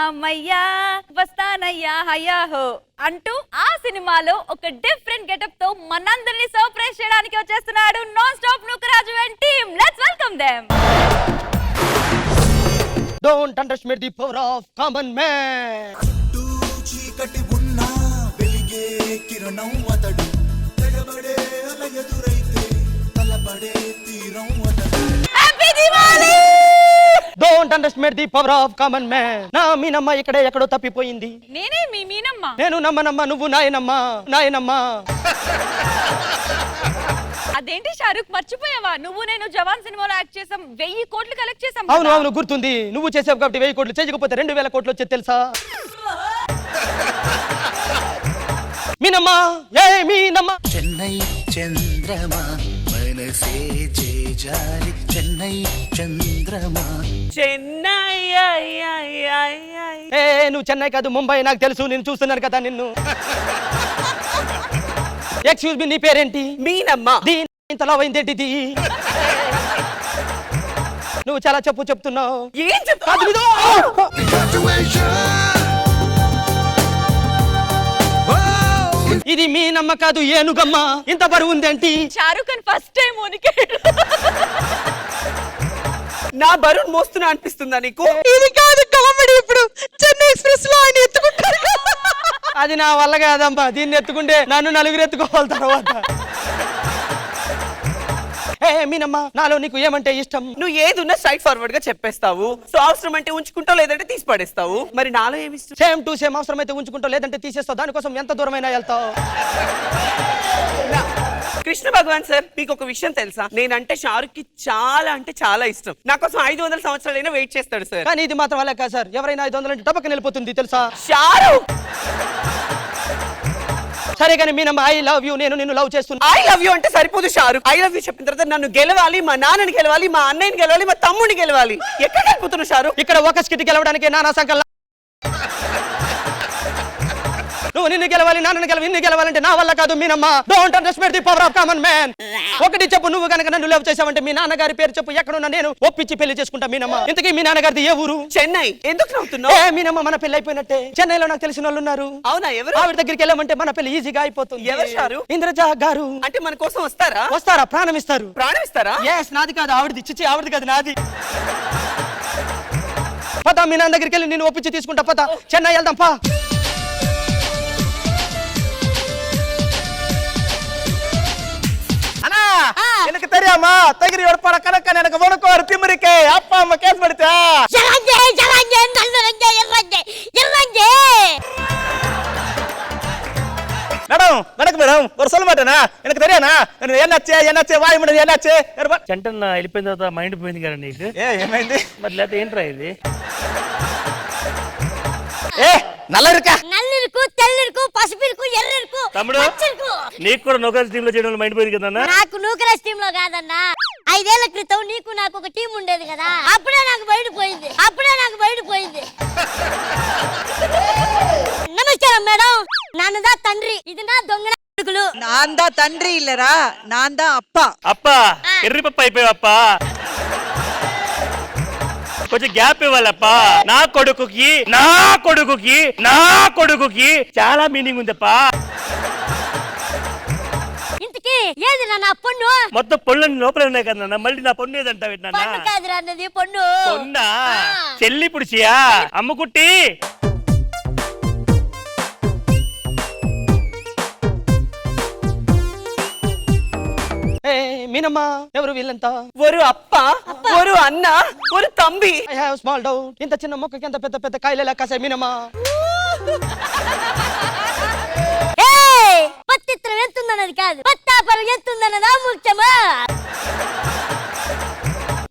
రామయ్య వస్తానయ్యా హయ్యాహో అంటూ ఆ సినిమాలో ఒక డిఫరెంట్ గెటప్ తో మనందరినీ సర్ప్రైజ్ చేయడానికి వచ్చేస్తున్నాడు non stop Nookaraju and team. Let's welcome them. Don't underestimate the power of common man. చీకటి ఉన్నా వెలిగే కిరణం అతడు, తెగబడే అల ఎదురైతే తలపడే తీరం అతడు. Happy Diwali. Don't underestimate the power of common man. నా మీనమ్మ ఇక్కడే ఎక్కడో తప్పిపోయింది. నేనే మీ మీనమ్మ. నేను నమ్మనమ్మ, నువ్వు నాయనమ్మ. అదేంటి షారుఖ్ మర్చిపోయావా? నువ్వు నేను జవాన్ సినిమాలో యాక్ట్ చేసాం, 1000 కోట్లు కలెక్ట్ చేసాం. అవును గుర్తుంది. నువ్వు చేసావు కాబట్టి 1000 కోట్లు, చేయకపోతే 2000 కోట్లు వచ్చేది తెలుసా? మీనమ్మ మీనమ్మ. చెన్నై చంద్రమా మనసే చేజారి, చెన్నై చంద్రమా. చెన్నై నువ్వు చెన్నై కాదు ముంబై, నాకు తెలుసు, నేను చూస్తున్నాను కదా నిన్ను. ఎక్స్క్యూజ్ మీ, నీ పేరేంటి? మీనమ్మ. ఇంతలా అయిందేంటిది? నువ్వు చాలా చెప్తున్నావు. ఏం చెప్తావు? ఇది మీ నమ్మ కాదు, ఏనుగమ్మ. ఇంత బరువు ఉందేంటి? షారుఖ్ ఖాన్ ఫస్ట్ టైం ఉనికాడు. నా బరువు మోస్తున్నా అనిపిస్తుందా నీకు? ఇది కాదు కామెడీ. ఇప్పుడు చెన్నై ఎక్స్ప్రెస్ లో ఆయన ఎత్తుకుంటారు. అది నా వల్ల కాదమ్మా. దీన్ని ఎత్తుకుంటే నన్ను నలుగురు ఎత్తుకోవాలి తర్వాత. మీనమ్మ, నాలో నీకు ఏమంటే ఇష్టం? నువ్వు ఏదున్నా స్ట్రైట్ ఫార్వర్డ్ గా చెప్పేస్తావు. సో అవసరం అంటే ఉంచుకుంటావు, లేదంటే తీసి పడేస్తావు. మరి నాలో ఏమి ఇష్టం? Same to same. అవసరం అయితే ఉంచుకుంటావు, లేదంటే తీసేస్తావు. దానికోసం ఎంత దూరమైనా వెళ్తావు. కృష్ణ భగవాన్ సార్, మీకు ఒక విషయం తెలుసా? నేనంటే షారుఖ్ కి చాలా అంటే చాలా ఇష్టం. నా కోసం 500 సంవత్సరాలైనా వెయిట్ చేస్తాడు సార్. కానీ ఇది మాత్రం అలా కాదు సార్. ఎవరైనా 500 అంటే టపక్కన వెళ్ళిపోతుంది తెలుసా? షారుఖ్ సరే కానీ మీనమ్మ, ఐ లవ్ యూ. నేను నిన్ను లవ్ చేస్తున్నా. ఐ లవ్ యూ అంటే సరిపోదు షారుఖ్. ఐ లవ్ యూ చెప్పిన తర్వాత నన్ను గెలవాలి, మా నాన్నని గెలవాలి, మా అన్నయ్యని గెలవాలి, మా తమ్ముడిని గెలవాలి. ఎక్కడ వెళ్ళిపోతున్నావు షారుఖ్? ఇక్కడ ఒక స్కిట్ గెలవడానికి నానా సంకల్లా. నువ్వు నిన్ను గెలవాలి, నాన్నని గెలవాలి, నిన్ను గెలవాలంటే నా వల్ల కాదు మీనమ్మ. Don't understand the power of common man. ఒకటి చెప్పు, నువ్వు కనుక నన్ను లవ్ చేసావంటే మీ నాన్నగారి పేరు చెప్పు. ఎక్కడున్నా నేను ఒప్పించి పెళ్లి చేసుకుంటా మీనమ్మ. ఇంతకీ మీ నాన్నగారిది ఏ ఊరు? చెన్నై. ఎందుకు నవ్వుతున్నావు? మీనమ్మ, మన పెళ్లి అయిపోయినట్టే. చెన్నైలో నాకు తెలిసిన వాళ్ళు ఉన్నారు. అవునా? ఎవరు? ఆవిడ దగ్గరికి వెళ్ళామంటే మన పెళ్లి ఈజీగా అయిపోతుంది. ఎవరు షారు? ఇంద్రజా గారు. అంటే మన కోసం వస్తారా? వస్తారా? ప్రాణం ఇస్తారు. ప్రాణం ఇస్తారా? ఎస్, నాది కాదు ఆవిడది. చిచ్చి, ఆవిడది కాదు, నాది. పద, మీ నాన్న దగ్గరికి వెళ్ళి నేను ఒప్పించి తీసుకుంటా. పద, చెన్నై వెళ్దాం పా. எனக்கு தெரியாமா தகிரி ஒருபாட கணக்க எனக்கு உனக்கு ஒரு திமிருக்கு அப்பா அம்மா கேஸ் படிச்சா மேடம் வணக்கம் மேடம் ஒரு சொல்ல மாட்டேனா எனக்கு தெரியானா என்னாச்சு வாய் முடியாது என்னாச்சு చంటన్న వెళ్ళిపోయిన తర్వాత మైండ్ పోయింది కదా నీకు? ఏమైంది మరి లేకపోతే ఏంట్రా ఇది? నల్ల ఇరుకా నల్లిరుకు, తెల్లిరుకు, పసుపిరుకు, ఎర్రిరుకు, తమ్ముడు, పచ్చిరుకు. నీకు కూడా నౌకర్ టీమ్ లో చేయడం మైండ్ పోయింది కదా? నాకు నూకరాజ్ టీమ్ లో కాదన్నా, 5 ఏళ్ల క్రితం నీకు నాకు ఒక టీం ఉండేది కదా. అప్పుడే నాకు బయటపోయింది. నమస్కారం మేడం. నాన్నదా తండ్రి, ఇది నా దొంగ కొడుకులు. నాందా తండ్రి ఇల్లరా, నాందా అప్ప. అప్ప ఎర్రి పప్ప అయిపోయావప్ప. కొంచెం గ్యాప్ ఇవ్వాలప్ప. నా కొడుకుకి చాలా మీనింగ్ ఉందప్ప. ఇంతకీ ఏది నా పొన్ను? మొత్తం పొళ్ళని లోపల ఉన్నాయి కదా, మళ్ళీ నా పొన్ను ఏదంటావు? పొన్ను కాదురా అన్నది, పొన్ను. పొన్నా? చెల్లి పుడిచియా? అమ్ముకుట్టి మీనమ్మ, ఎవరు వీళ్ళంతా? ఒరు అప్ప, ఒరు అన్న, ఒరు తంబి. I have small doubt. ఇంత చిన్న మొక్కకి ఎంత పెద్ద పెద్ద కాయలు ఎలా కాసాయి మీనమ్మ? పత్తిత్రం ఎంతుందన్నది కాదు, పత్తాపరం ఎంతుందన్నదా ముఖ్యమా?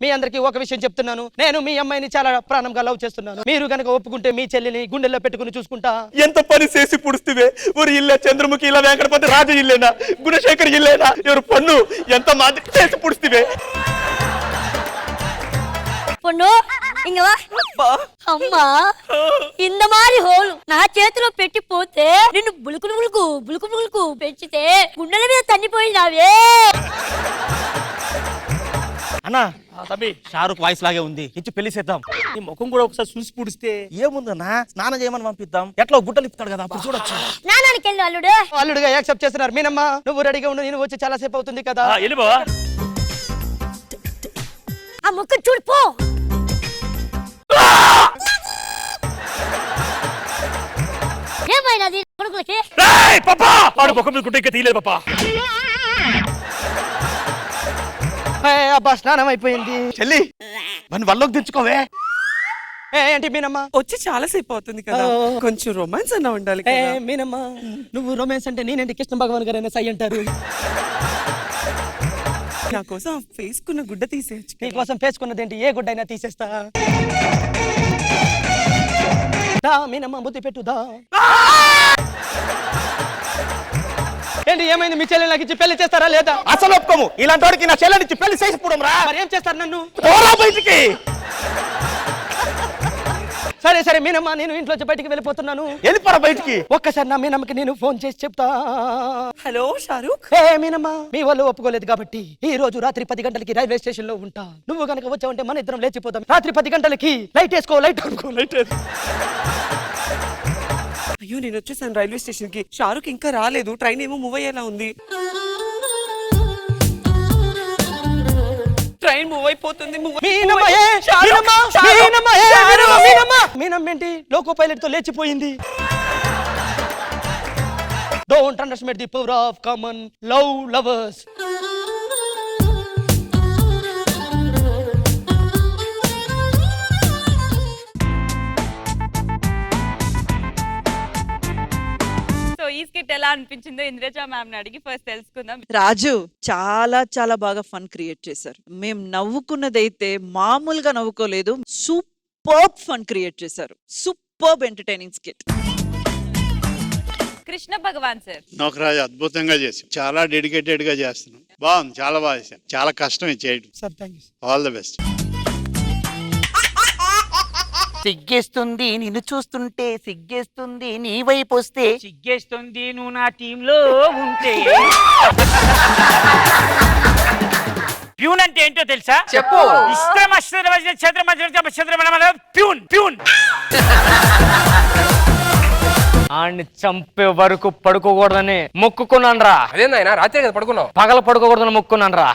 మీ అందరికి ఒక విషయం చెప్తున్నాను. నేను మీ అమ్మాయిని చాలా ప్రాణంగా లవ్ చేస్తున్నాను. మీరు గనక ఒప్పుకుంటే మీ చెల్లిని గుండెల్లో పెట్టుకుని చూసుకుంటా. ఎంత పని చేసి పుడుస్తువే ஒரு இல்ல చంద్రముఖి ఇలా వెంకటపతి రాజు ఇల్లేనా గుణశేఖర్ ఇల్లేనా ఎవరు పన్ను ఎంత మాది చేసి పుడుస్తువే. పొన్ను ఇంగ వా. అమ్మా, ఇంత మారి హోలు నా చేతిలో పెట్టిపోతే నిన్ను బులుకు పెంచితే గుండెల మీద తన్నిపోయినావే. అన్నా తమ్మి షారుఖ్ వాయిస్ లాగే ఉంది ఇచ్చి పెళ్లి చేద్దాం. నీ ముఖం కూడా ఒకసారి చూసి పుడిస్తే ఏముందన్నా స్నానం చేయమని పంపిద్దాం, ఎట్లా గుడ్డలు ఇస్తాడు కదా అప్పుడు చూడొచ్చు. స్నానానికి వెళ్ళు అల్లుడు. అల్లుడుగా యాక్సెప్ట్ చేస్తున్నారు. మీనమ్మ నువ్వు రెడీగా ఉండు, నేను వచ్చి చాలా సేపు అవుతుంది కదా. వెళ్ళి బావా. ఆ ముక్కు చూడు పో. ఏమైనది కొడుకులకి? రేయ్ పాపా, వాడు ముఖం మీద గుడ్డ ఇంకా తీయలేదు పాపా. అబ్బా స్నానం అయిపోయింది. చెల్లి మన వల్లోకి తెచ్చుకోవే. ఏంటి మీనమ్మ? వచ్చి చాలా సేపు అవుతుంది కదా, కొంచెం రొమాన్స్ అన్న ఉండాలి ఏ కదా. మీనమ్మ నువ్వు రొమాన్స్ అంటే నేనేంటి కృష్ణ భగవాన్ గారు సై అంటారు. నా కోసం ఫేస్ కున్న గుడ్డ తీసేయచ్చు. నీకోసం పేసుకున్నదేంటి, ఏ గుడ్డైనా తీసేస్తా. దా మీనమ్మ బుద్ధి పెట్టుదా. ఏంటి ఏమైంది? మీ చెల్లెలు నాకు ఇచ్చి పెళ్లి చేస్తారా లేదా? అసలు ఒప్పుకోము. ఇలాంటి వాడికి నా చెల్లెనిచ్చి పెళ్లి చేసిపోవడం రా. మరి ఏం చేస్తారు నన్ను? పోరా బయటికి. సరే సరే మీనమ్మ, నేను ఇంట్లో బయటికి వెళ్ళిపోతున్నాను. వెళ్ళిపోరా బయటికి. ఒక్కసారి నా మీనమ్మకి నేను ఫోన్ చేసి చెప్తా. హలో షారుఖ్. ఏ మీనమ్మ, మీ వాళ్ళు ఒప్పుకోలేదు కాబట్టి ఈ రోజు రాత్రి 10 గంటలకి రైల్వే స్టేషన్ లో ఉంటా. నువ్వు కనుక వచ్చావంటే మన ఇద్దరం లేచిపోతాం. రాత్రి 10 గంటలకి లైట్ వేసుకో, లైట్ అనుకో, లైట్ వేసుకో. అయ్యో నేను వచ్చేసాను రైల్వే స్టేషన్ కి. షారుఖ్ ఇంకా రాలేదు, ట్రైన్ ఏమో మూవ్ అయ్యేలా ఉంది. ట్రైన్ మూవ్ అయిపోతుంది. మీనమ్మ ఏంటి లోకో పైలట్ తో లేచిపోయింది. Don't underestimate the power of common love lovers. So ఈ స్కిట్ ఎలా అనిపించిందో ఇంద్రజ మ్యామ్ అడిగి ఫస్ట్ తెలుసుకుందాం. రాజు చాలా చాలా బాగా ఫన్ క్రియేట్ చేశారు. మేము నవ్వుకున్నదైతే మామూలుగా నవ్వుకోలేదు. సూపర్బ్ ఫన్ క్రియేట్ చేశారు. Superb entertaining skit. Krishna Bhagavan sir. Nookaraju అద్భుతంగా చేసి చాలా డెడికేటెడ్ గా చేస్తున్నాం. బాగుంది, చాలా బాగా చేశాను. చాలా కష్టం ఇది చేయడం. Sir thank you. All the best. సిగ్గేస్తుంది నిన్ను చూస్తుంటే, సిగ్గేస్తుంది నీ వైపు వస్తే, సిగ్గేస్తుంది నువ్వు నా టీంలో ఉంటే. ప్యూన్ అంటే ఏంటో తెలుసా? చెప్పు. ఇష్టం ప్యూన్ ప్యూన్. ఆడిని చంపే వరకు పడుకోకూడదని మొక్కుకున్నాను రా. అదేందైనా రాత్రి కదా పడుకున్నావు? పగల పడుకోకూడదని మొక్కున్నాను రా.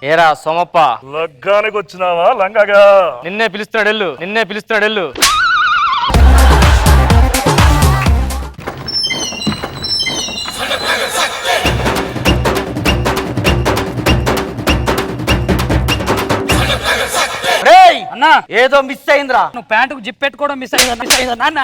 ఏరా సోమప్ప, లగ్గానికి వచ్చినావా లంగగా? నిన్నే పిలుస్తున్నాడు ఎల్లు, నిన్నే పిలుస్తున్నాడు ఎల్లు. అన్నా ఏదో మిస్ అయిందిరా. నువ్వు ప్యాంటుకు జిప్ పెట్టుకోవడం మిస్ అయిందా నాన్న?